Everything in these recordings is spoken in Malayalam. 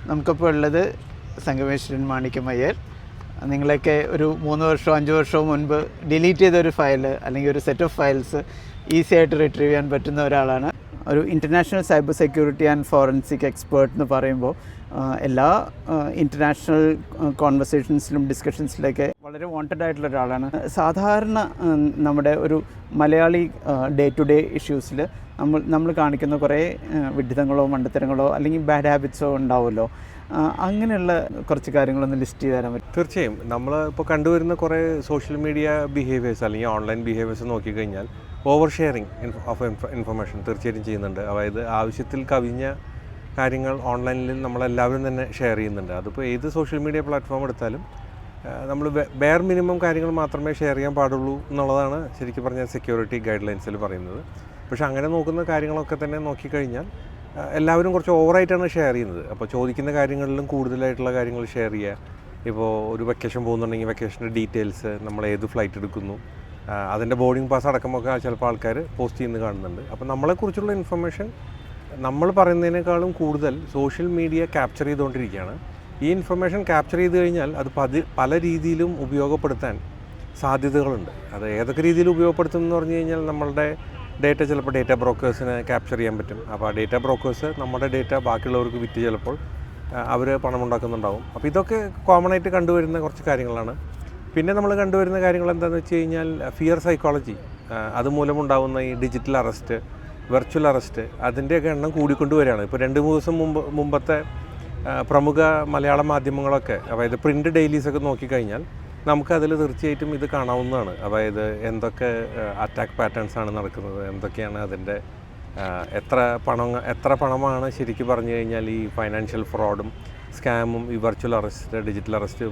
നമുക്കിപ്പോൾ ഉള്ളത് സംഗമേശ്വരൻ മാണിക്യം അയ്യർ. നിങ്ങളൊക്കെ ഒരു 3 വർഷമോ 5 വർഷമോ മുൻപ് ഡിലീറ്റ് ചെയ്തൊരു ഫയൽ അല്ലെങ്കിൽ ഒരു സെറ്റ് ഓഫ് ഫയൽസ് ഈസി ആയിട്ട് റിട്രീവ് ചെയ്യാൻ പറ്റുന്ന ഒരാളാണ്. ഒരു international cyber security and forensic expert എന്ന് പറയുമ്പോൾ എല്ലാ ഇൻ്റർനാഷണൽ കോൺവെർസേഷൻസിലും ഡിസ്കഷൻസിലൊക്കെ വളരെ വാണ്ടഡ് ആയിട്ടുള്ള ഒരാളാണ്. സാധാരണ നമ്മുടെ ഒരു മലയാളി ഡേ ടു ഡേ ഇഷ്യൂസിൽ നമ്മൾ കാണിക്കുന്ന കുറേ വിഡ്ഢിത്തങ്ങളോ മണ്ടത്തരങ്ങളോ അല്ലെങ്കിൽ ബാഡ് ഹാബിറ്റ്സോ ഉണ്ടാവുമല്ലോ. അങ്ങനെയുള്ള കുറച്ച് കാര്യങ്ങളൊന്ന് ലിസ്റ്റ് ചെയ്ത് തരാൻ പറ്റും? തീർച്ചയായും. നമ്മൾ ഇപ്പോൾ കണ്ടുവരുന്ന കുറേ സോഷ്യൽ മീഡിയ ബിഹേവിയേഴ്സ് അല്ലെങ്കിൽ ഓൺലൈൻ ബിഹേവിയേഴ്സ് നോക്കിക്കഴിഞ്ഞാൽ ഓവർ ഷെയറിങ് ഓഫ് ഇൻഫർമേഷൻ തീർച്ചയായിട്ടും ചെയ്യുന്നുണ്ട്. അതായത് ആവശ്യത്തിൽ കവിഞ്ഞ കാര്യങ്ങൾ ഓൺലൈനിൽ നമ്മളെല്ലാവരും തന്നെ ഷെയർ ചെയ്യുന്നുണ്ട്. അതിപ്പോൾ ഏത് സോഷ്യൽ മീഡിയ പ്ലാറ്റ്ഫോം എടുത്താലും നമ്മൾ ബെയർ മിനിമം കാര്യങ്ങൾ മാത്രമേ ഷെയർ ചെയ്യാൻ പാടുള്ളൂ എന്നുള്ളതാണ് ശരിക്കും പറഞ്ഞാൽ സെക്യൂരിറ്റി ഗൈഡ് ലൈൻസിൽ പറയുന്നത്. പക്ഷേ അങ്ങനെ നോക്കുന്ന കാര്യങ്ങളൊക്കെ തന്നെ നോക്കിക്കഴിഞ്ഞാൽ എല്ലാവരും കുറച്ച് ഓവറായിട്ടാണ് ഷെയർ ചെയ്യുന്നത്. അപ്പോൾ ചോദിക്കുന്ന കാര്യങ്ങളിലും കൂടുതലായിട്ടുള്ള കാര്യങ്ങൾ ഷെയർ ചെയ്യുക. ഇപ്പോൾ ഒരു വെക്കേഷൻ പോകുന്നുണ്ടെങ്കിൽ വെക്കേഷൻ്റെ ഡീറ്റെയിൽസ്, നമ്മൾ ഏത് ഫ്ലൈറ്റ് എടുക്കുന്നു, അതിൻ്റെ ബോർഡിംഗ് പാസ് അടക്കമൊക്കെ ചിലപ്പോൾ ആൾക്കാർ പോസ്റ്റ് ചെയ്യുന്നത് കാണുന്നുണ്ട്. അപ്പോൾ നമ്മളെക്കുറിച്ചുള്ള ഇൻഫർമേഷൻ നമ്മൾ പറയുന്നതിനേക്കാളും കൂടുതൽ സോഷ്യൽ മീഡിയ ക്യാപ്ചർ ചെയ്തുകൊണ്ടിരിക്കുകയാണ്. ഈ ഇൻഫർമേഷൻ ക്യാപ്ചർ ചെയ്ത് കഴിഞ്ഞാൽ അത് പല രീതിയിലും ഉപയോഗപ്പെടുത്താൻ സാധ്യതകളുണ്ട്. അത് ഏതൊക്കെ രീതിയിൽ ഉപയോഗപ്പെടുത്തും എന്ന് പറഞ്ഞു കഴിഞ്ഞാൽ നമ്മളുടെ ഡേറ്റ ചിലപ്പോൾ ഡേറ്റ ബ്രോക്കേഴ്സിന് ക്യാപ്ചർ ചെയ്യാൻ പറ്റും. അപ്പോൾ ആ ഡേറ്റ ബ്രോക്കേഴ്സ് നമ്മുടെ ഡേറ്റ ബാക്കിയുള്ളവർക്ക് വിറ്റ് ചിലപ്പോൾ അവർ പണം ഉണ്ടാക്കുന്നുണ്ടാവും. അപ്പോൾ ഇതൊക്കെ കോമൺ ആയിട്ട് കണ്ടുവരുന്ന കുറച്ച് കാര്യങ്ങളാണ്. പിന്നെ നമ്മൾ കണ്ടുവരുന്ന കാര്യങ്ങൾ എന്താണെന്ന് വെച്ച് കഴിഞ്ഞാൽ ഫിയർ സൈക്കോളജി, അതുമൂലമുണ്ടാകുന്ന ഈ ഡിജിറ്റൽ അറസ്റ്റ്, വെർച്വൽ അറസ്റ്റ്, അതിൻ്റെയൊക്കെ എണ്ണം കൂടിക്കൊണ്ടുവരികയാണ്. ഇപ്പോൾ 2-3 ദിവസം മുമ്പത്തെ പ്രമുഖ മലയാള മാധ്യമങ്ങളൊക്കെ, അതായത് പ്രിൻ്റ് ഡെയിലീസൊക്കെ നോക്കിക്കഴിഞ്ഞാൽ നമുക്കതിൽ തീർച്ചയായിട്ടും ഇത് കാണാവുന്നതാണ്. അതായത് എന്തൊക്കെ അറ്റാക്ക് പാറ്റേൺസ് ആണ് നടക്കുന്നത്, എന്തൊക്കെയാണ് അതിൻ്റെ എത്ര പണമാണ് ശരിക്കും പറഞ്ഞു കഴിഞ്ഞാൽ ഈ ഫൈനാൻഷ്യൽ ഫ്രോഡും സ്കാമും ഈ വെർച്വൽ അറസ്റ്റ്, ഡിജിറ്റൽ അറസ്റ്റ്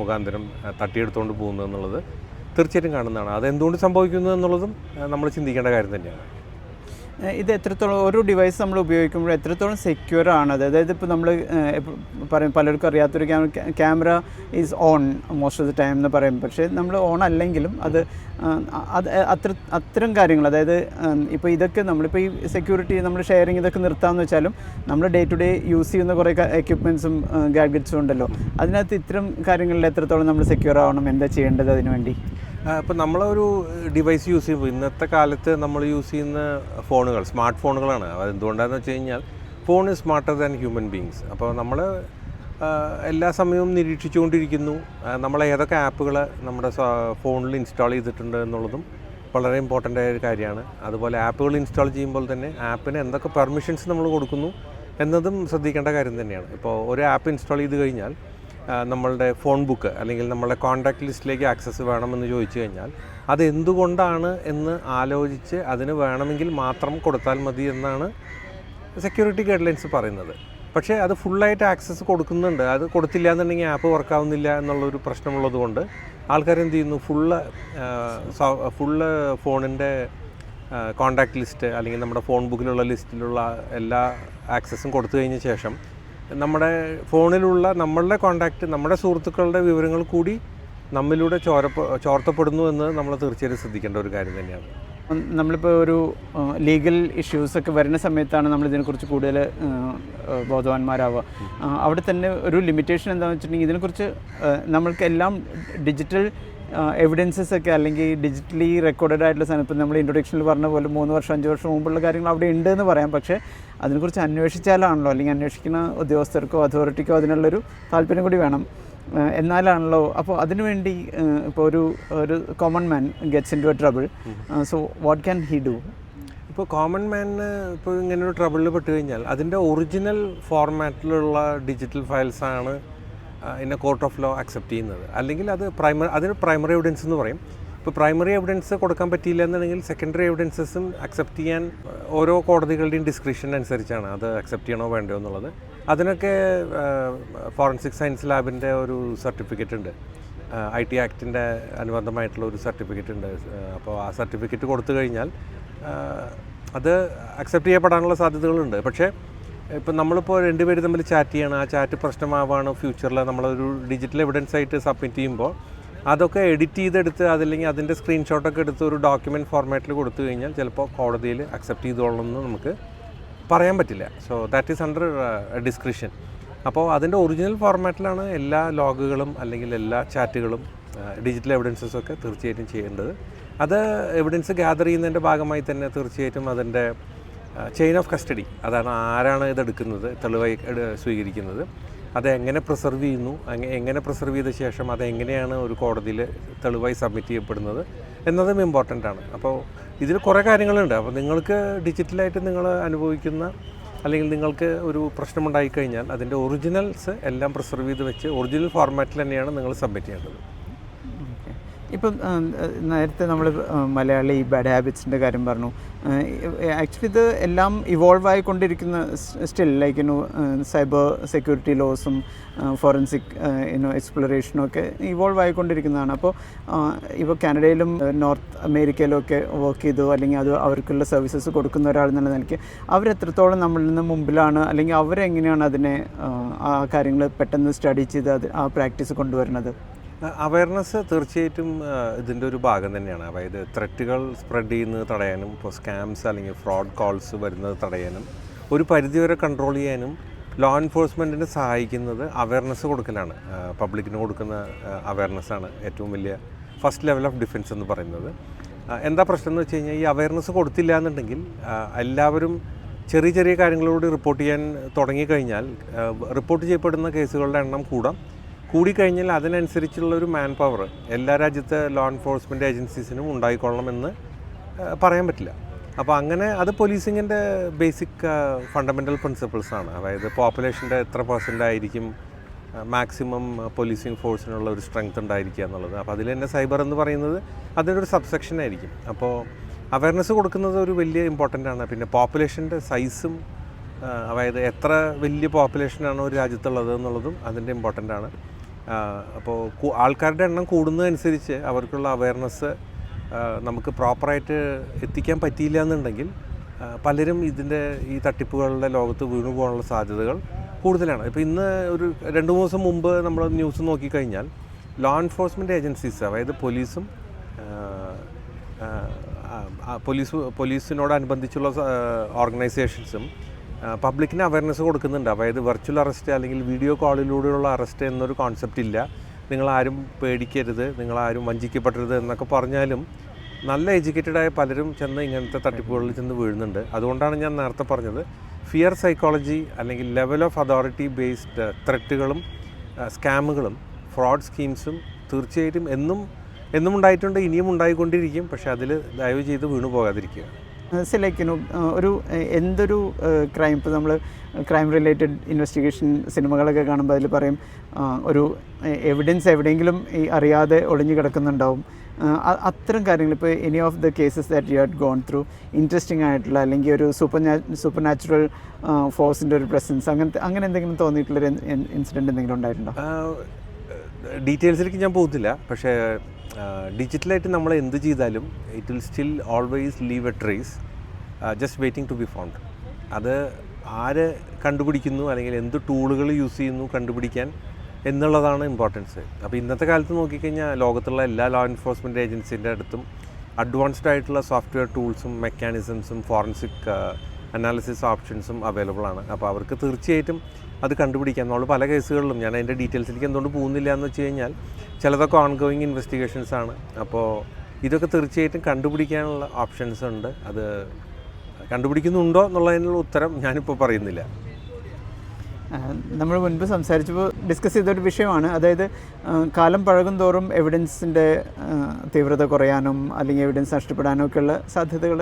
മുഖാന്തരം തട്ടിയെടുത്തുകൊണ്ട് പോകുന്നത് എന്നുള്ളത് തീർച്ചയായിട്ടും കാണുന്നതാണ്. അതെന്തുകൊണ്ട് സംഭവിക്കുന്നു എന്നുള്ളതും നമ്മൾ ചിന്തിക്കേണ്ട കാര്യം തന്നെയാണ്. ഇത് എത്രത്തോളം ഒരു ഡിവൈസ് നമ്മൾ ഉപയോഗിക്കുമ്പോൾ എത്രത്തോളം സെക്യൂർ ആണത്? അതായത് ഇപ്പോൾ നമ്മൾ പറയും, പലർക്കും അറിയാത്തൊരു camera is on most of the time എന്ന് പറയും. പക്ഷേ നമ്മൾ ഓൺ അല്ലെങ്കിലും അത് അത്തരം കാര്യങ്ങൾ, അതായത് ഇപ്പോൾ ഇതൊക്കെ നമ്മളിപ്പോൾ ഈ സെക്യൂരിറ്റി നമ്മൾ ഷെയറിങ് ഇതൊക്കെ നിർത്താമെന്ന് വെച്ചാലും നമ്മൾ ഡേ ടു ഡേ യൂസ് ചെയ്യുന്ന കുറേ എക്യുപ്മെൻറ്റ്സും ഗാഡ്ജറ്റ്സും ഉണ്ടല്ലോ. അതിനകത്ത് ഇത്തരം കാര്യങ്ങളിൽ എത്രത്തോളം നമ്മൾ സെക്യൂർ ആവണം, എന്താ ചെയ്യേണ്ടത് അതിനു വേണ്ടി? ഇപ്പോൾ നമ്മളൊരു ഡിവൈസ് യൂസ് ചെയ്യുമ്പോൾ ഇന്നത്തെ കാലത്ത് നമ്മൾ യൂസ് ചെയ്യുന്ന ഫോണുകൾ സ്മാർട്ട് ഫോണുകളാണ്. അത് എന്തുകൊണ്ടാണെന്ന് വെച്ച് കഴിഞ്ഞാൽ phone is smarter than human beings. അപ്പോൾ നമ്മൾ എല്ലാ സമയവും നിരീക്ഷിച്ചുകൊണ്ടിരിക്കുന്നു നമ്മൾ ഏതൊക്കെ ആപ്പുകൾ നമ്മുടെ ഫോണിൽ ഇൻസ്റ്റാൾ ചെയ്തിട്ടുണ്ട് എന്നുള്ളതും വളരെ ഇമ്പോർട്ടൻ്റ് ആയ ഒരു കാര്യമാണ്. അതുപോലെ ആപ്പുകൾ ഇൻസ്റ്റാൾ ചെയ്യുമ്പോൾ തന്നെ ആപ്പിന് എന്തൊക്കെ പെർമിഷൻസ് നമ്മൾ കൊടുക്കുന്നു എന്നതും ശ്രദ്ധിക്കേണ്ട കാര്യം തന്നെയാണ്. ഇപ്പോൾ ഒരു ആപ്പ് ഇൻസ്റ്റാൾ ചെയ്ത് കഴിഞ്ഞാൽ നമ്മളുടെ ഫോൺ ബുക്ക് അല്ലെങ്കിൽ നമ്മളുടെ കോൺടാക്റ്റ് ലിസ്റ്റിലേക്ക് ആക്സസ് വേണമെന്ന് ചോദിച്ചു കഴിഞ്ഞാൽ അത് എന്തുകൊണ്ടാണ് എന്ന് ആലോചിച്ച് അതിന് വേണമെങ്കിൽ മാത്രം കൊടുത്താൽ മതി എന്നാണ് സെക്യൂരിറ്റി ഗൈഡ് ലൈൻസ് പറയുന്നത്. പക്ഷേ അത് ഫുള്ളായിട്ട് ആക്സസ് കൊടുക്കുന്നുണ്ട്. അത് കൊടുത്തില്ല എന്നുണ്ടെങ്കിൽ ആപ്പ് വർക്കാവുന്നില്ല എന്നുള്ളൊരു പ്രശ്നമുള്ളത് കൊണ്ട് ആൾക്കാർ എന്ത് ചെയ്യുന്നു, ഫുള്ള് ഫോണിൻ്റെ കോൺടാക്റ്റ് ലിസ്റ്റ് അല്ലെങ്കിൽ നമ്മുടെ ഫോൺ ബുക്കിലുള്ള ലിസ്റ്റിലുള്ള എല്ലാ ആക്സസും കൊടുത്തു കഴിഞ്ഞ ശേഷം നമ്മുടെ ഫോണിലുള്ള നമ്മളുടെ കോൺടാക്റ്റ്, നമ്മുടെ സുഹൃത്തുക്കളുടെ വിവരങ്ങൾ കൂടി നമ്മിലൂടെ ചോർത്തപ്പെടുന്നു എന്ന് നമ്മൾ തീർച്ചയായിട്ടും ശ്രദ്ധിക്കേണ്ട ഒരു കാര്യം തന്നെയാണ്. നമ്മളിപ്പോൾ ഒരു ലീഗൽ ഇഷ്യൂസൊക്കെ വരുന്ന സമയത്താണ് നമ്മളിതിനെക്കുറിച്ച് കൂടുതൽ ബോധവാന്മാരാവുക. അവിടെ തന്നെ ഒരു ലിമിറ്റേഷൻ എന്താണെന്ന് വെച്ചിട്ടുണ്ടെങ്കിൽ ഇതിനെക്കുറിച്ച് നമ്മൾക്കെല്ലാം ഡിജിറ്റൽ എവിഡൻസസ് ഒക്കെ അല്ലെങ്കിൽ ഡിജിറ്റലി റെക്കോർഡഡ് ആയിട്ടുള്ള സാധനം, ഇപ്പോൾ നമ്മൾ ഇൻട്രൊഡക്ഷനിൽ പറഞ്ഞ പോലെ 3 വർഷം 5 വർഷം മുമ്പുള്ള കാര്യങ്ങൾ അവിടെ ഉണ്ട് എന്ന് പറയാം. പക്ഷേ അതിനെക്കുറിച്ച് അന്വേഷിച്ചാലാണല്ലോ, അല്ലെങ്കിൽ അന്വേഷിക്കുന്ന ഉദ്യോഗസ്ഥർക്കോ അതോറിറ്റിക്കോ അതിനുള്ളൊരു താല്പര്യം കൂടി വേണം, എന്നാലാണല്ലോ. അപ്പോൾ അതിനുവേണ്ടി ഇപ്പോൾ ഒരു common man gets into a trouble, so what can he do? ഇപ്പോൾ കോമൺ മാനിന് ഇപ്പോൾ ഇങ്ങനൊരു ട്രബിളിൽ പെട്ട് കഴിഞ്ഞാൽ അതിൻ്റെ ഒറിജിനൽ ഫോർമാറ്റിലുള്ള ഡിജിറ്റൽ ഫയൽസാണ് ഇന്ന കോർട്ട് ഓഫ് ലോ അക്സെപ്റ്റ് ചെയ്യുന്നത്. അല്ലെങ്കിൽ അതിന് പ്രൈമറി എവിഡൻസ് എന്ന് പറയും. ഇപ്പോൾ പ്രൈമറി എവിഡൻസ് കൊടുക്കാൻ പറ്റിയില്ല എന്നുണ്ടെങ്കിൽ സെക്കൻഡറി എവിഡൻസസും അക്സെപ്റ്റ് ചെയ്യാൻ ഓരോ കോടതികളുടെയും ഡിസ്ക്രിപ്ഷൻ അനുസരിച്ചാണ് അത് അക്സെപ്റ്റ് ചെയ്യണോ വേണ്ടോ എന്നുള്ളത്. അതിനൊക്കെ ഫോറൻസിക് സയൻസ് ലാബിൻ്റെ ഒരു സർട്ടിഫിക്കറ്റ് ഉണ്ട്, IT ആക്ടിൻ്റെ അനുബന്ധമായിട്ടുള്ള ഒരു സർട്ടിഫിക്കറ്റ് ഉണ്ട്. അപ്പോൾ ആ സർട്ടിഫിക്കറ്റ് കൊടുത്തു കഴിഞ്ഞാൽ അത് അക്സെപ്റ്റ് ചെയ്യപ്പെടാനുള്ള സാധ്യതകളുണ്ട്. പക്ഷേ ഇപ്പം നമ്മളിപ്പോൾ 2 പേര് തമ്മിൽ ചാറ്റ് ചെയ്യണം, ആ ചാറ്റ് പ്രശ്നമാവാണ് ഫ്യൂച്ചറിൽ നമ്മളൊരു ഡിജിറ്റൽ എവിഡൻസ് ആയിട്ട് സബ്മിറ്റ് ചെയ്യുമ്പോൾ അതൊക്കെ എഡിറ്റ് ചെയ്തെടുത്ത് അതല്ലെങ്കിൽ അതിൻ്റെ സ്ക്രീൻഷോട്ടൊക്കെ എടുത്ത് ഒരു ഡോക്യുമെൻറ്റ് ഫോർമാറ്റിൽ കൊടുത്തു കഴിഞ്ഞാൽ ചിലപ്പോൾ കോടതിയിൽ അക്സെപ്റ്റ് ചെയ്തോളണമെന്ന് നമുക്ക് പറയാൻ പറ്റില്ല. So that is under description. അപ്പോൾ അതിൻ്റെ ഒറിജിനൽ ഫോർമാറ്റിലാണ് എല്ലാ ലോഗുകളും അല്ലെങ്കിൽ എല്ലാ ചാറ്റുകളും ഡിജിറ്റൽ എവിഡൻസസൊക്കെ തീർച്ചയായിട്ടും ചെയ്യേണ്ടത്. അത് എവിഡൻസ് ഗ്യാദർ ചെയ്യുന്നതിൻ്റെ ഭാഗമായി തന്നെ തീർച്ചയായിട്ടും അതിൻ്റെ ചെയിൻ ഓഫ് കസ്റ്റഡി, അതാണ് ആരാണ് ഇതെടുക്കുന്നത്, തെളിവായി സ്വീകരിക്കുന്നത്, അതെങ്ങനെ പ്രിസർവ് ചെയ്യുന്നു, എങ്ങനെ പ്രിസർവ് ചെയ്ത ശേഷം അതെങ്ങനെയാണ് ഒരു കോടതിയിൽ തെളിവായി സബ്മിറ്റ് ചെയ്യപ്പെടുന്നത് എന്നതും ഇമ്പോർട്ടൻ്റ് ആണ്. അപ്പോൾ ഇതിൽ കുറേ കാര്യങ്ങളുണ്ട്. അപ്പോൾ നിങ്ങൾക്ക് ഡിജിറ്റലായിട്ട് നിങ്ങൾ അനുഭവിക്കുന്ന അല്ലെങ്കിൽ നിങ്ങൾക്ക് ഒരു പ്രശ്നമുണ്ടായിക്കഴിഞ്ഞാൽ അതിൻ്റെ ഒറിജിനൽസ് എല്ലാം പ്രിസർവ് ചെയ്ത് വെച്ച് ഒറിജിനൽ ഫോർമാറ്റിൽ തന്നെയാണ് നിങ്ങൾ സബ്മിറ്റ് ചെയ്യേണ്ടത്. ഇപ്പം നേരത്തെ നമ്മൾ മലയാളി ബാഡ് ഹാബിറ്റ്സിൻ്റെ കാര്യം പറഞ്ഞു. ആക്ച്വലി ഇത് എല്ലാം ഇവോൾവ് ആയിക്കൊണ്ടിരിക്കുന്ന സ്റ്റിൽ ലൈക്ക് സൈബർ സെക്യൂരിറ്റി ലോസും ഫോറൻസിക് എക്സ്പ്ലോറേഷനും ഒക്കെ ഇവോൾവ് ആയിക്കൊണ്ടിരിക്കുന്നതാണ്. അപ്പോൾ ഇപ്പോൾ കാനഡയിലും നോർത്ത് അമേരിക്കയിലും ഒക്കെ വർക്ക് ചെയ്തു അല്ലെങ്കിൽ അത് അവർക്കുള്ള സർവീസസ് കൊടുക്കുന്ന ഒരാൾ എന്നുള്ള നിലയ്ക്ക് അവരെത്രത്തോളം നമ്മളിൽ നിന്ന് മുമ്പിലാണ്, അല്ലെങ്കിൽ അവരെങ്ങനെയാണ് അതിനെ ആ കാര്യങ്ങൾ പെട്ടെന്ന് സ്റ്റഡി ചെയ്ത് അത് ആ പ്രാക്ടീസ് കൊണ്ടുവരുന്നത്? അവയർനെസ് തീർച്ചയായിട്ടും ഇതിൻ്റെ ഒരു ഭാഗം തന്നെയാണ്. അതായത് ത്രെറ്റുകൾ സ്പ്രെഡ് ചെയ്യുന്നത് തടയാനും, ഇപ്പോൾ സ്കാംസ് അല്ലെങ്കിൽ ഫ്രോഡ് കോൾസ് വരുന്നത് തടയാനും, ഒരു പരിധിവരെ കൺട്രോൾ ചെയ്യാനും ലോ എൻഫോഴ്സ്മെൻറ്റിന് സഹായിക്കുന്നത് അവയർനെസ് കൊടുക്കലാണ്. പബ്ലിക്കിന് കൊടുക്കുന്ന അവയർനെസ്സാണ് ഏറ്റവും വലിയ ഫസ്റ്റ് ലെവൽ ഓഫ് ഡിഫെൻസ് എന്ന് പറയുന്നത്. എന്താ പ്രശ്നം എന്ന് വെച്ച് കഴിഞ്ഞാൽ, ഈ അവയർനെസ് കൊടുത്തില്ല എന്നുണ്ടെങ്കിൽ എല്ലാവരും ചെറിയ ചെറിയ കാര്യങ്ങളോട് റിപ്പോർട്ട് ചെയ്യാൻ തുടങ്ങിക്കഴിഞ്ഞാൽ റിപ്പോർട്ട് ചെയ്യപ്പെടുന്ന കേസുകളുടെ എണ്ണം കൂടിക്കഴിഞ്ഞാൽ അതിനനുസരിച്ചുള്ള ഒരു മാൻ പവർ എല്ലാ രാജ്യത്തെ ലോ എൻഫോഴ്സ്മെൻറ്റ് ഏജൻസീസിനും ഉണ്ടായിക്കൊള്ളണമെന്ന് പറയാൻ പറ്റില്ല. അപ്പോൾ അങ്ങനെ അത് പോലീസിങ്ങിൻ്റെ ബേസിക് ഫണ്ടമെൻ്റൽ പ്രിൻസിപ്പിൾസാണ്. അതായത് പോപ്പുലേഷൻ്റെ എത്ര പെർസെൻ്റ് ആയിരിക്കും മാക്സിമം പോലീസിങ് ഫോഴ്സിനുള്ള ഒരു സ്ട്രെങ്ത് ഉണ്ടായിരിക്കുക എന്നുള്ളത്. അപ്പോൾ അതിൽ തന്നെ സൈബർ എന്ന് പറയുന്നത് അതിൻ്റെ ഒരു സബ്സെക്ഷൻ ആയിരിക്കും. അപ്പോൾ അവയർനെസ് കൊടുക്കുന്നത് ഒരു വലിയ ഇമ്പോർട്ടൻ്റ് ആണ്. പിന്നെ പോപ്പുലേഷൻ്റെ സൈസും, അതായത് എത്ര വലിയ പോപ്പുലേഷനാണ് ഒരു രാജ്യത്തുള്ളത് എന്നുള്ളതും അതിൻ്റെ ഇമ്പോർട്ടൻ്റ് ആണ്. അപ്പോൾ ആൾക്കാരുടെ എണ്ണം കൂടുന്നതനുസരിച്ച് അവർക്കുള്ള അവയർനെസ് നമുക്ക് പ്രോപ്പറായിട്ട് എത്തിക്കാൻ പറ്റിയില്ല എന്നുണ്ടെങ്കിൽ പലരും ഈ തട്ടിപ്പുകളുടെ ലോകത്ത് വീണു പോകാനുള്ള സാധ്യതകൾ കൂടുതലാണ്. ഇപ്പോൾ ഇന്ന് ഒരു 2-3 ദിവസം മുമ്പ് നമ്മൾ ന്യൂസ് നോക്കിക്കഴിഞ്ഞാൽ ലോ എൻഫോഴ്സ്മെൻറ്റ് ഏജൻസീസ്, അതായത് പോലീസിനോടനുബന്ധിച്ചുള്ള ഓർഗനൈസേഷൻസും പബ്ലിക്കിന് അവയർനെസ് കൊടുക്കുന്നുണ്ട്. അതായത് വെർച്വൽ അറസ്റ്റ് അല്ലെങ്കിൽ വീഡിയോ കോളിലൂടെയുള്ള അറസ്റ്റ് എന്നൊരു കോൺസെപ്റ്റ് ഇല്ല, നിങ്ങളാരും പേടിക്കരുത്, നിങ്ങളാരും വഞ്ചിക്കപ്പെടരുത് എന്നൊക്കെ പറഞ്ഞാലും നല്ല എഡ്യൂക്കേറ്റഡായ പലരും ചെന്ന് ഇങ്ങനത്തെ തട്ടിപ്പുകളിൽ ചെന്ന് വീഴുന്നുണ്ട്. അതുകൊണ്ടാണ് ഞാൻ നേരത്തെ പറഞ്ഞത്, ഫിയർ സൈക്കോളജി അല്ലെങ്കിൽ ലെവൽ ഓഫ് അതോറിറ്റി ബേസ്ഡ് ത്രെറ്റുകളും സ്കാമുകളും ഫ്രോഡ് സ്കീംസും തീർച്ചയായിട്ടും എന്നും ഉണ്ടായിട്ടുണ്ട്, ഇനിയും ഉണ്ടായിക്കൊണ്ടിരിക്കും. പക്ഷേ അതിൽ ദയവ് ചെയ്ത് വീണു പോകാതിരിക്കുക. ലൈക്ക് ഒരു എന്തൊരു ക്രൈം, ഇപ്പോൾ നമ്മൾ ക്രൈം റിലേറ്റഡ് ഇൻവെസ്റ്റിഗേഷൻ സിനിമകളൊക്കെ കാണുമ്പോൾ അതിൽ പറയും ഒരു എവിഡൻസ് എവിടെയെങ്കിലും ഈ അറിയാതെ ഒളിഞ്ഞു കിടക്കുന്നുണ്ടാവും. അത്തരം കാര്യങ്ങൾ ഇപ്പോൾ any of the cases that you had gone through interesting ആയിട്ടുള്ള അല്ലെങ്കിൽ ഒരു സൂപ്പർ നാച്ചുറൽ ഫോഴ്സിൻ്റെ ഒരു പ്രസൻസ് അങ്ങനെ എന്തെങ്കിലും തോന്നിയിട്ടുള്ളൊരു ഇൻസിഡൻറ്റ് എന്തെങ്കിലും ഉണ്ടായിട്ടുണ്ടോ? ഡീറ്റെയിൽസിലേക്ക് ഞാൻ പോകുന്നില്ല. പക്ഷേ ഡിജിറ്റലായിട്ട് നമ്മൾ എന്ത് ചെയ്താലും it will still always leave a trace just waiting to be found. അത് ആര് കണ്ടുപിടിക്കുന്നു അല്ലെങ്കിൽ എന്ത് ടൂളുകൾ യൂസ് ചെയ്യുന്നു കണ്ടുപിടിക്കാൻ എന്നുള്ളതാണ് ഇമ്പോർട്ടൻസ്. അപ്പോൾ ഇന്നത്തെ കാലത്ത് നോക്കിക്കഴിഞ്ഞാൽ ലോകത്തുള്ള എല്ലാ ലോ എൻഫോഴ്സ്മെൻറ്റ് ഏജൻസിൻ്റെ അടുത്തും അഡ്വാൻസ്ഡ് ആയിട്ടുള്ള സോഫ്റ്റ്വെയർ ടൂൾസും മെക്കാനിസംസും ഫോറൻസിക് അനാലിസിസ് ഓപ്ഷൻസും അവൈലബിൾ ആണ്. അപ്പോൾ അവർക്ക് തീർച്ചയായിട്ടും അത് കണ്ടുപിടിക്കാം. നമ്മൾ പല കേസുകളിലും, ഞാൻ അതിൻ്റെ ഡീറ്റെയിൽസിലേക്ക് എന്തുകൊണ്ട് പോകുന്നില്ല എന്ന് വെച്ച് കഴിഞ്ഞാൽ ചിലതൊക്കെ ഓൺഗോയിങ് ഇൻവെസ്റ്റിഗേഷൻസ് ആണ്. അപ്പോൾ ഇതൊക്കെ തീർച്ചയായിട്ടും കണ്ടുപിടിക്കാനുള്ള ഓപ്ഷൻസ് ഉണ്ട്. അത് കണ്ടുപിടിക്കുന്നുണ്ടോ എന്നുള്ളതിനുള്ള ഉത്തരം ഞാനിപ്പോൾ പറയുന്നില്ല. നമ്മൾ മുൻപ് സംസാരിച്ചപ്പോൾ ഡിസ്കസ് ചെയ്തൊരു വിഷയമാണ്, അതായത് കാലം പഴകും തോറും എവിഡൻസിൻ്റെ തീവ്രത കുറയാനും അല്ലെങ്കിൽ എവിഡൻസ് നഷ്ടപ്പെടാനും ഒക്കെയുള്ള സാധ്യതകൾ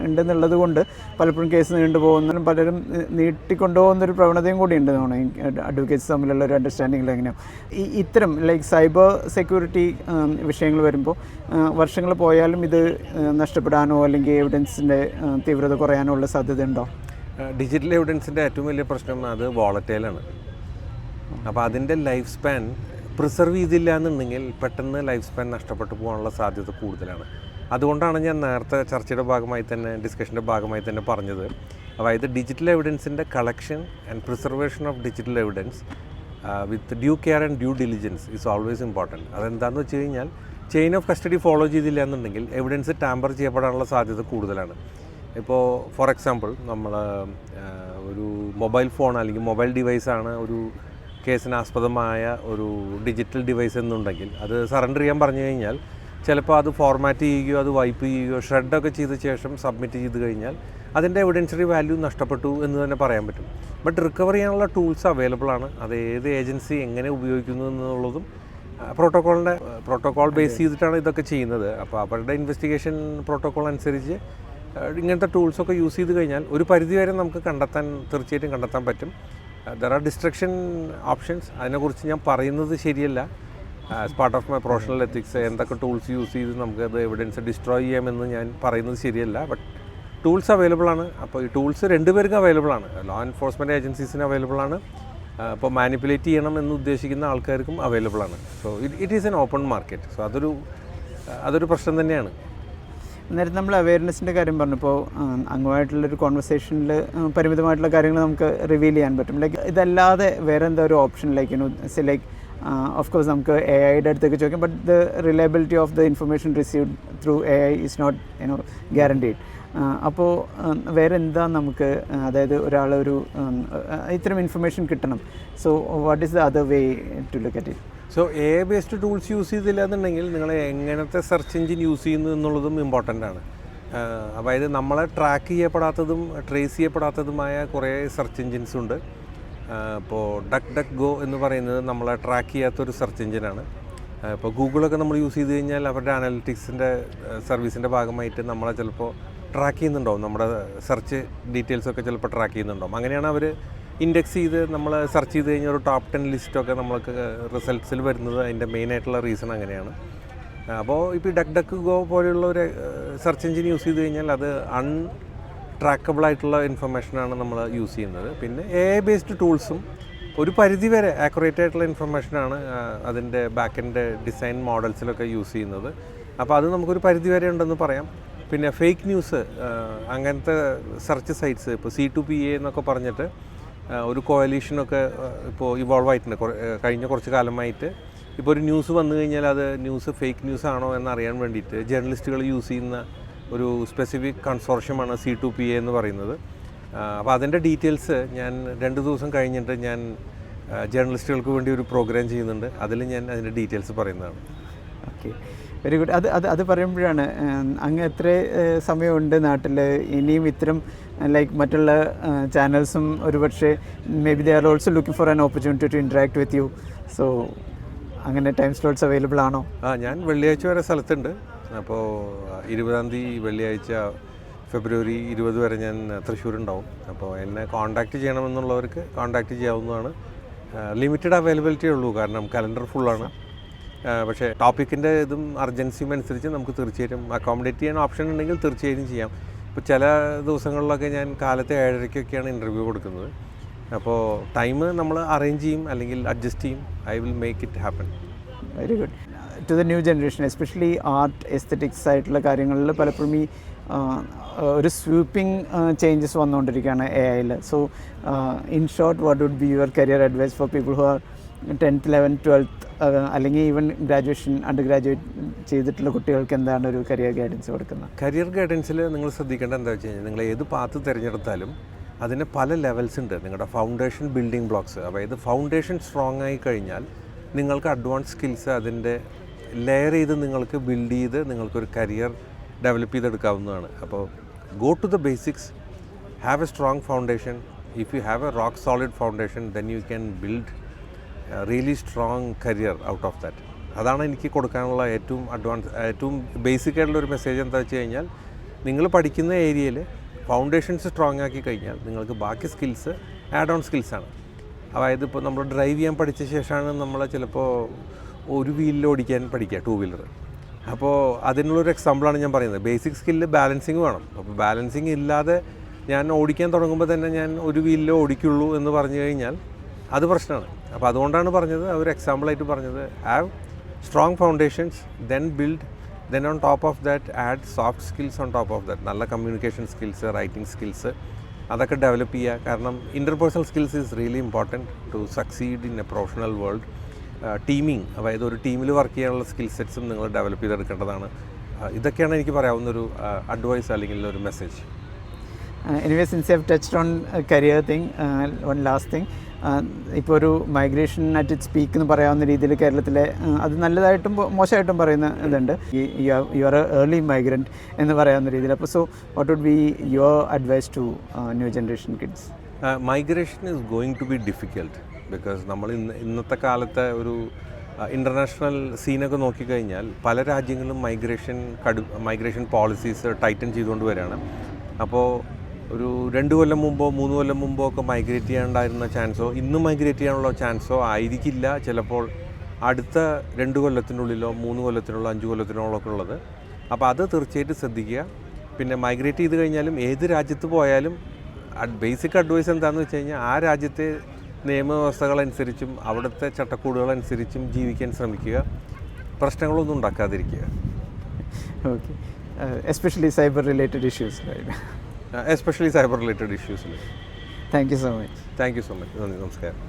ഉണ്ടെന്നുള്ളത് കൊണ്ട് പലപ്പോഴും കേസ് നീണ്ടുപോകുന്നതിനും പലരും നീട്ടിക്കൊണ്ടുപോകുന്നൊരു പ്രവണതയും കൂടി ഉണ്ട്. അഡ്വക്കേറ്റ്സ് തമ്മിലുള്ള ഒരു അണ്ടർസ്റ്റാൻഡിങ്ങിൽ എങ്ങനെയാണ് ഇത്തരം ലൈക്ക് സൈബർ സെക്യൂരിറ്റി വിഷയങ്ങൾ വരുമ്പോൾ വർഷങ്ങൾ പോയാലും ഇത് നഷ്ടപ്പെടാനോ അല്ലെങ്കിൽ എവിഡൻസിൻ്റെ തീവ്രത കുറയാനോ ഉള്ള സാധ്യത ഉണ്ടോ? ഡിജിറ്റൽ എവിഡൻസിൻ്റെ ഏറ്റവും വലിയ പ്രശ്നം അത് വോളറ്റൈലാണ്. അപ്പോൾ അതിൻ്റെ ലൈഫ് സ്പാൻ പ്രിസർവ് ചെയ്തില്ല എന്നുണ്ടെങ്കിൽ പെട്ടെന്ന് ലൈഫ് സ്പാൻ നഷ്ടപ്പെട്ടു പോകാനുള്ള സാധ്യത കൂടുതലാണ്. അതുകൊണ്ടാണ് ഞാൻ നേരത്തെ ചർച്ചയുടെ ഭാഗമായി തന്നെ ഡിസ്കഷൻ്റെ ഭാഗമായി തന്നെ പറഞ്ഞത്, അതായത് ഡിജിറ്റൽ എവിഡൻസിൻ്റെ collection and preservation of digital evidence with due care and due diligence is always important. അതെന്താണെന്ന് വെച്ച് കഴിഞ്ഞാൽ ചെയിൻ ഓഫ് കസ്റ്റഡി ഫോളോ ചെയ്തില്ല എന്നുണ്ടെങ്കിൽ എവിഡൻസ് ടാമ്പർ ചെയ്യപ്പെടാനുള്ള സാധ്യത കൂടുതലാണ്. ഇപ്പോൾ ഫോർ എക്സാമ്പിൾ നമ്മൾ ഒരു മൊബൈൽ ഫോൺ അല്ലെങ്കിൽ മൊബൈൽ ഡിവൈസാണ് ഒരു കേസിനാസ്പദമായ ഒരു ഡിജിറ്റൽ ഡിവൈസ് എന്നുണ്ടെങ്കിൽ അത് സറണ്ടർ ചെയ്യാൻ പറഞ്ഞു കഴിഞ്ഞാൽ ചിലപ്പോൾ അത് ഫോർമാറ്റ് ചെയ്യുകയോ അത് വൈപ്പ് ചെയ്യുകയോ ഷ്രെഡൊക്കെ ചെയ്ത ശേഷം സബ്മിറ്റ് ചെയ്ത് കഴിഞ്ഞാൽ അതിൻ്റെ എവിഡൻഷ്യറി വാല്യൂ നഷ്ടപ്പെട്ടു എന്ന് തന്നെ പറയാൻ പറ്റും. ബട്ട് റിക്കവർ ചെയ്യാനുള്ള ടൂൾസ് അവൈലബിൾ ആണ്. അത് ഏത് ഏജൻസി എങ്ങനെ ഉപയോഗിക്കുന്നു എന്നുള്ളതും പ്രോട്ടോക്കോൾ ബേസ് ചെയ്തിട്ടാണ് ഇതൊക്കെ ചെയ്യുന്നത്. അപ്പോൾ അവരുടെ ഇൻവെസ്റ്റിഗേഷൻ പ്രോട്ടോക്കോൾ അനുസരിച്ച് ഇങ്ങനത്തെ ടൂൾസൊക്കെ യൂസ് ചെയ്ത് കഴിഞ്ഞാൽ ഒരു പരിധിവരെ നമുക്ക് തീർച്ചയായിട്ടും കണ്ടെത്താൻ പറ്റും. There are destruction options. അതിനെക്കുറിച്ച് ഞാൻ പറയുന്നത് ശരിയല്ല. As part of my professional ethics എന്തൊക്കെ ടൂൾസ് യൂസ് ചെയ്ത് നമുക്ക് അത് എവിഡൻസ് ഡിസ്ട്രോയ് ചെയ്യാമെന്ന് ഞാൻ പറയുന്നത് ശരിയല്ല. ബട്ട് ടൂൾസ് അവൈലബിൾ ആണ്. അപ്പോൾ ഈ ടൂൾസ് രണ്ടുപേർക്കും അവൈലബിൾ ആണ്. ലോ എൻഫോഴ്സ്മെൻറ്റ് ഏജൻസീസിന് അവൈലബിൾ ആണ്. അപ്പോൾ മാനിപ്പുലേറ്റ് ചെയ്യണം എന്ന് ഉദ്ദേശിക്കുന്ന ആൾക്കാർക്കും അവൈലബിൾ ആണ്. So it is N open market. So അതൊരു പ്രശ്നം തന്നെയാണ്. നേരത്തെ നമ്മൾ അവയർനെസ്സിൻ്റെ കാര്യം പറഞ്ഞപ്പോൾ അങ്ങുമായിട്ടുള്ളൊരു കോൺവെർസേഷനിൽ പരിമിതമായിട്ടുള്ള കാര്യങ്ങൾ നമുക്ക് റിവീൽ ചെയ്യാൻ പറ്റും. ലൈക്ക് ഇതല്ലാതെ വേറെ എന്താ ഒരു ഓപ്ഷൻ ലൈക്ക് ഓഫ് കോഴ്സ് നമുക്ക് എ ഐയുടെ അടുത്തേക്ക് ചോദിക്കാം. But the reliability of the information received through A I is not guaranteed. അപ്പോൾ വേറെ എന്താ നമുക്ക്, അതായത് ഒരാളൊരു ഇത്തരം ഇൻഫർമേഷൻ കിട്ടണം. So what is the other way to look at it? So A based tools use ചെയ്തില്ല എന്നുണ്ടെങ്കിൽ നിങ്ങൾ എങ്ങനത്തെ സെർച്ച് എഞ്ചിൻ യൂസ് ചെയ്യുന്നു എന്നുള്ളതും ഇമ്പോർട്ടൻ്റ് ആണ്. അതായത് നമ്മളെ ട്രാക്ക് ചെയ്യപ്പെടാത്തതും ട്രേസ് ചെയ്യപ്പെടാത്തതുമായ കുറേ സെർച്ച് എഞ്ചിൻസ് ഉണ്ട്. ഇപ്പോൾ ഡക്ക് ഗോ എന്ന് പറയുന്നത് നമ്മളെ ട്രാക്ക് ചെയ്യാത്തൊരു സെർച്ച് എഞ്ചിനാണ്. ഇപ്പോൾ ഗൂഗിളൊക്കെ നമ്മൾ യൂസ് ചെയ്ത് കഴിഞ്ഞാൽ അവരുടെ അനലിറ്റിക്സിൻ്റെ സർവീസിൻ്റെ ഭാഗമായിട്ട് നമ്മളെ ചിലപ്പോൾ ട്രാക്ക് ചെയ്യുന്നുണ്ടാവും. നമ്മുടെ സെർച്ച് ഡീറ്റെയിൽസൊക്കെ ചിലപ്പോൾ ട്രാക്ക് ചെയ്യുന്നുണ്ടാവും. അങ്ങനെയാണ് അവർ ഇൻഡെക്സ് ചെയ്ത് നമ്മൾ സെർച്ച് ചെയ്ത് കഴിഞ്ഞാൽ ഒരു ടോപ്പ് 10 ലിസ്റ്റൊക്കെ നമ്മൾക്ക് റിസൾട്ട്സിൽ വരുന്നത്. അതിൻ്റെ മെയിനായിട്ടുള്ള റീസൺ അങ്ങനെയാണ്. അപ്പോൾ ഇപ്പോൾ ഡക്ക് ഗോ പോലെയുള്ള ഒരു സെർച്ച് എഞ്ചിൻ യൂസ് ചെയ്ത് കഴിഞ്ഞാൽ അത് ട്രാക്കബിൾ ആയിട്ടുള്ള ഇൻഫർമേഷനാണ് നമ്മൾ യൂസ് ചെയ്യുന്നത്. പിന്നെ എ ഐ ബേസ്ഡ് ടൂൾസും ഒരു പരിധിവരെ ആക്യുറേറ്റ് ആയിട്ടുള്ള ഇൻഫർമേഷനാണ് അതിൻ്റെ ബാക്കിൻ്റെ ഡിസൈൻ മോഡൽസിലൊക്കെ യൂസ് ചെയ്യുന്നത്. അപ്പോൾ അത് നമുക്കൊരു പരിധിവരെ ഉണ്ടെന്ന് പറയാം. പിന്നെ ഫേക്ക് ന്യൂസ് അങ്ങനത്തെ സെർച്ച് സൈറ്റ്സ് ഇപ്പോൾ C2PA എന്നൊക്കെ പറഞ്ഞിട്ട് ഒരു കോയലീഷനൊക്കെ ഇപ്പോൾ ഇവോൾവ് ആയിട്ടുണ്ട് കഴിഞ്ഞ കുറച്ച് കാലമായിട്ട്. ഇപ്പോൾ ഒരു ന്യൂസ് വന്നു കഴിഞ്ഞാൽ അത് ന്യൂസ് ഫേക്ക് ന്യൂസ് ആണോ എന്നറിയാൻ വേണ്ടിയിട്ട് ജേർണലിസ്റ്റുകൾ യൂസ് ചെയ്യുന്ന ഒരു സ്പെസിഫിക് കൺസോർഷ്യമാണ് C2PA എന്ന് പറയുന്നത്. അപ്പോൾ അതിൻ്റെ ഡീറ്റെയിൽസ് ഞാൻ 2 ദിവസം കഴിഞ്ഞിട്ട് ഞാൻ ജേർണലിസ്റ്റുകൾക്ക് വേണ്ടി ഒരു പ്രോഗ്രാം ചെയ്യുന്നുണ്ട്. അതിൽ ഞാൻ അതിൻ്റെ ഡീറ്റെയിൽസ് പറയുന്നതാണ്. Okay, very good. അത് പറയുമ്പോഴാണ് അങ്ങ് എത്ര സമയമുണ്ട് നാട്ടിൽ? ഇനിയും ഇത്തരം ലൈക്ക് മറ്റുള്ള ചാനൽസും ഒരുപക്ഷെ maybe they are also looking for an opportunity to interact with you. So അങ്ങനെ ടൈം സ്ലോട്ട്സ് അവൈലബിൾ ആണോ? ഞാൻ വെള്ളിയാഴ്ച വരെ സ്ഥലത്തുണ്ട്. അപ്പോൾ 20-ാം തീയതി വെള്ളിയാഴ്ച ഫെബ്രുവരി 20 വരെ ഞാൻ തൃശ്ശൂരുണ്ടാവും. അപ്പോൾ എന്നെ കോൺടാക്റ്റ് ചെയ്യണമെന്നുള്ളവർക്ക് കോൺടാക്റ്റ് ചെയ്യാവുന്നതാണ്. ലിമിറ്റഡ് അവൈലബിലിറ്റി ഉള്ളൂ, കാരണം കലണ്ടർ ഫുള്ളാണ്. പക്ഷേ ടോപ്പിക്കിൻ്റെ ഇതും അർജൻസിയും അനുസരിച്ച് നമുക്ക് തീർച്ചയായിട്ടും അക്കോമഡേറ്റ് ചെയ്യാൻ ഓപ്ഷൻ ഉണ്ടെങ്കിൽ തീർച്ചയായിട്ടും ചെയ്യാം. ഇപ്പോൾ ചില ദിവസങ്ങളിലൊക്കെ ഞാൻ കാലത്തെ 7:30-ക്കൊക്കെയാണ് ഇൻ്റർവ്യൂ കൊടുക്കുന്നത്. അപ്പോൾ ടൈം നമ്മൾ അറേഞ്ച് ചെയ്യും, അല്ലെങ്കിൽ അഡ്ജസ്റ്റ് ചെയ്യും. I will make it happen. Very good. To the new generation especially art aesthetics ആയിട്ടുള്ള കാര്യങ്ങളിൽ പലപ്പോഴും ഈ ഒരു സ്വീപ്പിംഗ് ചേഞ്ചസ് വന്നുകൊണ്ടിരിക്കുകയാണ് എ ഐയിൽ. So in short, what would be your career advice for people who are 10th, 11th, 12th അല്ലെങ്കിൽ ഈവൻ ഗ്രാജുവേഷൻ അണ്ടർ ഗ്രാജുവേറ്റ് ചെയ്തിട്ടുള്ള കുട്ടികൾക്ക് എന്താണ് ഒരു കരിയർ ഗൈഡൻസ് കൊടുക്കുന്നത്? കരിയർ ഗൈഡൻസിൽ നിങ്ങൾ ശ്രദ്ധിക്കേണ്ടത് എന്താ വെച്ച് കഴിഞ്ഞാൽ, നിങ്ങൾ ഏത് പാത്ത് തിരഞ്ഞെടുത്താലും അതിന് പല ലെവൽസ് ഉണ്ട്. നിങ്ങളുടെ ഫൗണ്ടേഷൻ ബിൽഡിംഗ് ബ്ലോക്സ്, അതായത് ഫൗണ്ടേഷൻ സ്ട്രോങ് ആയി കഴിഞ്ഞാൽ നിങ്ങൾക്ക് അഡ്വാൻസ് സ്കിൽസ് അതിൻ്റെ ലെയർ ചെയ്ത് നിങ്ങൾക്ക് ബിൽഡ് ചെയ്ത് നിങ്ങൾക്കൊരു കരിയർ ഡെവലപ്പ് ചെയ്തെടുക്കാവുന്നതാണ്. അപ്പോൾ go to the basics, have a strong foundation. If you have a rock solid foundation, then you can build really strong career out of that. അതാണ് എനിക്ക് കൊടുക്കാനുള്ള ഏറ്റവും ബേസിക് ആയിട്ടുള്ള ഒരു മെസ്സേജ്. എന്താ വെച്ച് കഴിഞ്ഞാൽ, നിങ്ങൾ പഠിക്കുന്ന ഏരിയയിൽ ഫൗണ്ടേഷൻസ് സ്ട്രോങ് ആക്കി കഴിഞ്ഞാൽ നിങ്ങൾക്ക് ബാക്കി സ്കിൽസ് ആഡ് ഓൺ സ്കിൽസാണ്. അതായത് ഇപ്പോൾ നമ്മൾ ഡ്രൈവ് ചെയ്യാൻ പഠിച്ച ശേഷമാണ് നമ്മൾ ചിലപ്പോൾ ഒരു വീലിൽ ഓടിക്കാൻ പഠിക്കുക, 2 വീലർ. അപ്പോൾ അതിനുള്ളൊരു എക്സാമ്പിളാണ് ഞാൻ പറയുന്നത്. ബേസിക് സ്കില്ല് ബാലൻസിങ് വേണം. അപ്പോൾ ബാലൻസിങ് ഇല്ലാതെ ഞാൻ ഓടിക്കാൻ തുടങ്ങുമ്പോൾ തന്നെ ഞാൻ ഒരു വീലിലേ ഓടിക്കുള്ളൂ എന്ന് പറഞ്ഞു കഴിഞ്ഞാൽ അത് പ്രശ്നമാണ്. അപ്പോൾ അതുകൊണ്ടാണ് പറഞ്ഞത്, ഒരു എക്സാമ്പിളായിട്ട് പറഞ്ഞത്, have strong foundations, then build, then on top of that add soft skills on top of that. നല്ല കമ്മ്യൂണിക്കേഷൻ സ്കിൽസ്, റൈറ്റിംഗ് സ്കിൽസ്, അതൊക്കെ ഡെവലപ്പ് ചെയ്യുക. കാരണം interpersonal skills is really important to succeed in a professional world. Teaming, അതായത് ഒരു ടീമിൽ വർക്ക് ചെയ്യാനുള്ള സ്കിൽ സെറ്റ്സും നിങ്ങൾ ഡെവലപ്പ് ചെയ്തെടുക്കേണ്ടതാണ്. ഇതൊക്കെയാണ് എനിക്ക് പറയാവുന്നൊരു അഡ്വൈസ് അല്ലെങ്കിൽ ഒരു message. Anyway since you have touched on career thing, one last thing, ഇപ്പോൾ ഒരു മൈഗ്രേഷൻ അറ്റ് ഇറ്റ്സ് പീക്ക് എന്ന് പറയാവുന്ന രീതിയിൽ കേരളത്തിലെ അത് നല്ലതായിട്ടും മോശമായിട്ടും പറയുന്ന ഇതുണ്ട്. You are a early migrant എന്ന് പറയാവുന്ന രീതിയിൽ. അപ്പോൾ so what would be your advice to new generation kids? Migration is going to be difficult because നമ്മൾ ഇന്നത്തെ കാലത്തെ ഒരു ഇൻ്റർനാഷണൽ സീനൊക്കെ നോക്കിക്കഴിഞ്ഞാൽ പല രാജ്യങ്ങളും മൈഗ്രേഷൻ പോളിസീസ് ടൈറ്റൻ ചെയ്തുകൊണ്ട് വരികയാണ്. അപ്പോൾ ഒരു 2 കൊല്ലം മുമ്പോ 3 കൊല്ലം മുമ്പോ ഒക്കെ മൈഗ്രേറ്റ് ചെയ്യാനുണ്ടായിരുന്ന ചാൻസോ ഇന്ന് മൈഗ്രേറ്റ് ചെയ്യാനുള്ള ചാൻസോ ആയിരിക്കില്ല ചിലപ്പോൾ അടുത്ത 2 കൊല്ലത്തിനുള്ളിലോ 3 കൊല്ലത്തിനുള്ളോ 5 കൊല്ലത്തിനുള്ളോ ഒക്കെ ഉള്ളത്. അപ്പോൾ അത് തീർച്ചയായിട്ടും ശ്രദ്ധിക്കുക. പിന്നെ മൈഗ്രേറ്റ് ചെയ്ത് കഴിഞ്ഞാലും ഏത് രാജ്യത്ത് പോയാലും ബേസിക് അഡ്വൈസ് എന്താണെന്ന് വെച്ച് കഴിഞ്ഞാൽ ആ രാജ്യത്തെ നിയമവ്യവസ്ഥകളനുസരിച്ചും അവിടുത്തെ ചട്ടക്കൂടുകളനുസരിച്ചും ജീവിക്കാൻ ശ്രമിക്കുക, പ്രശ്നങ്ങളൊന്നും ഉണ്ടാക്കാതിരിക്കുക. Okay, especially cyber related issues, especially cyber related ഇഷ്യൂസിൽ. Thank you so much. Thank you so much. നമസ്കാരം.